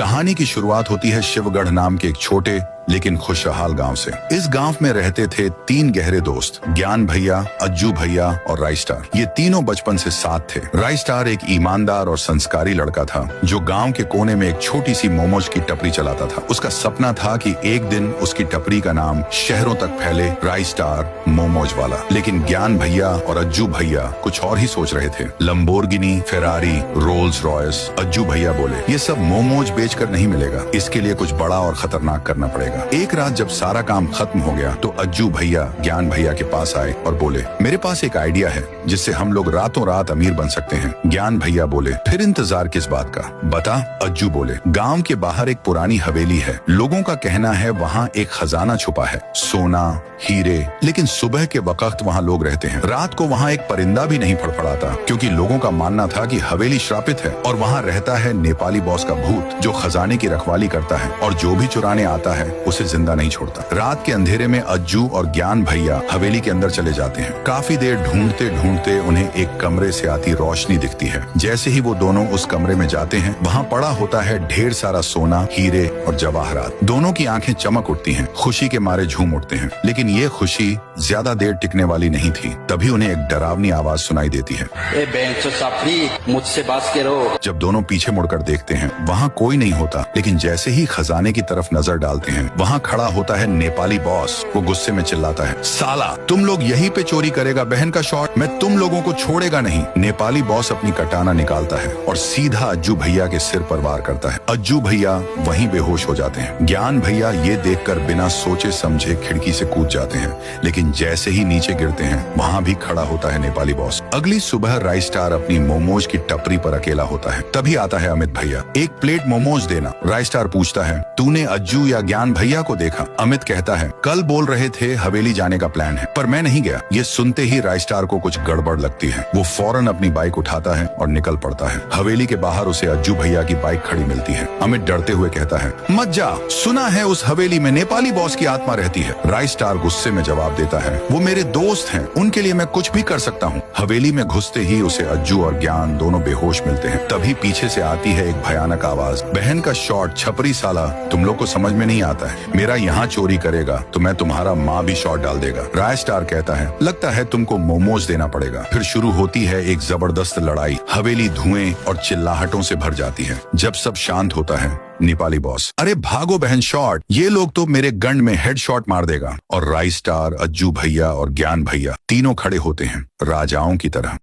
कहानी की शुरुआत होती है शिवगढ़ नाम के एक छोटे लेकिन खुशहाल गांव से। इस गांव में रहते थे 3 गहरे दोस्त, ज्ञान भैया, अज्जू भैया और राई स्टार। ये तीनों बचपन से साथ थे। राई स्टार एक ईमानदार और संस्कारी लड़का था जो गांव के कोने में एक छोटी सी मोमोज की टपरी चलाता था। उसका सपना था कि एक दिन उसकी टपरी का नाम शहरों तक फैले, राई स्टार मोमोज वाला। लेकिन ज्ञान भैया और अज्जू भैया कुछ और ही सोच रहे थे। Lamborghini, Ferrari, Rolls Royce. Ajju भैया बोले, ये सब मोमोज बेचकर नहीं मिलेगा, इसके लिए कुछ बड़ा और खतरनाक करना पड़ेगा। एक रात जब सारा काम खत्म हो गया तो अज्जू भैया ज्ञान भैया के पास आए और बोले, मेरे पास एक आइडिया है जिससे हम लोग रातों रात अमीर बन सकते हैं। ज्ञान भैया बोले, फिर इंतजार किस बात का, बता। अज्जू बोले, गांव के बाहर एक पुरानी हवेली है। लोगों का कहना है वहाँ एक खजाना छुपा है, सोना, हीरे। लेकिन सुबह के वक्त वहाँ लोग रहते हैं। रात को वहाँ एक परिंदा भी नहीं फड़फड़ाता क्योंकि लोगों का मानना था कि हवेली श्रापित है और वहाँ रहता है नेपाली बॉस का भूत जो खजाने की रखवाली करता है और जो भी चुराने आता है उसे जिंदा नहीं छोड़ता। रात के अंधेरे में अज्जू और ज्ञान भैया हवेली के अंदर चले जाते हैं। काफी देर ढूंढते ढूंढते उन्हें एक कमरे से आती रोशनी दिखती है। जैसे ही वो दोनों उस कमरे में जाते हैं वहाँ पड़ा होता है ढेर सारा सोना, हीरे और जवाहरात। दोनों की आंखें चमक उठती हैं, खुशी के मारे झूम उठते हैं। लेकिन ये खुशी ज्यादा देर टिकने वाली नहीं थी। तभी उन्हें एक डरावनी आवाज सुनाई देती है, मुझसे बात करो। जब दोनों पीछे मुड़कर देखते हैं वहाँ कोई नहीं होता। लेकिन जैसे ही खजाने की तरफ नजर डालते हैं वहाँ खड़ा होता है नेपाली बॉस। वो गुस्से में चिल्लाता है, साला तुम लोग यहीं पे चोरी करेगा बहन का शॉट, मैं तुम लोगों को छोड़ेगा नहीं। नेपाली बॉस अपनी कटाना निकालता है और सीधा अज्जू भैया के सिर पर वार करता है। अज्जू भैया वहीं बेहोश हो जाते हैं। ज्ञान भैया ये देखकर बिना सोचे समझे खिड़की से कूद जाते हैं। लेकिन जैसे ही नीचे गिरते हैं वहाँ भी खड़ा होता है नेपाली बॉस। अगली सुबह राई स्टार अपनी मोमोज की टपरी पर अकेला होता है। तभी आता है अमित भैया, एक प्लेट मोमोज देना। राई स्टार पूछता है, तूने अज्जू या ज्ञान भैया को देखा? अमित कहता है, कल बोल रहे थे हवेली जाने का प्लान है पर मैं नहीं गया। ये सुनते ही राई स्टार को कुछ गड़बड़ लगती है। वो फौरन अपनी बाइक उठाता है और निकल पड़ता है। हवेली के बाहर उसे अज्जू भैया की बाइक खड़ी मिलती है। अमित डरते हुए कहता है, मत जा, सुना है उस हवेली में नेपाली बॉस की आत्मा रहती है। राई स्टार गुस्से में जवाब देता है, वो मेरे दोस्त हैं, उनके लिए मैं कुछ भी कर सकता हूँ। हवेली में घुसते ही उसे अज्जू और ज्ञान दोनों बेहोश मिलते हैं। तभी पीछे से आती है एक भयानक आवाज, बहन का शॉट, छपरी साला, तुम लोग को समझ में नहीं आता है, मेरा यहाँ चोरी करेगा तो मैं तुम्हारा माँ भी शॉट डाल देगा। राय स्टार कहता है, लगता है तुमको मोमोज देना पड़ेगा। फिर शुरू होती है एक जबरदस्त लड़ाई। हवेली धुएं और चिल्लाहटों से भर जाती है। जब सब शांत होता है नेपाली बॉस, अरे भागो बहन शॉट, ये लोग तो मेरे गन में हेड शॉट मार देगा। और राई स्टार, अज्जू भैया और ज्ञान भैया तीनों खड़े होते हैं राजाओं की तरह।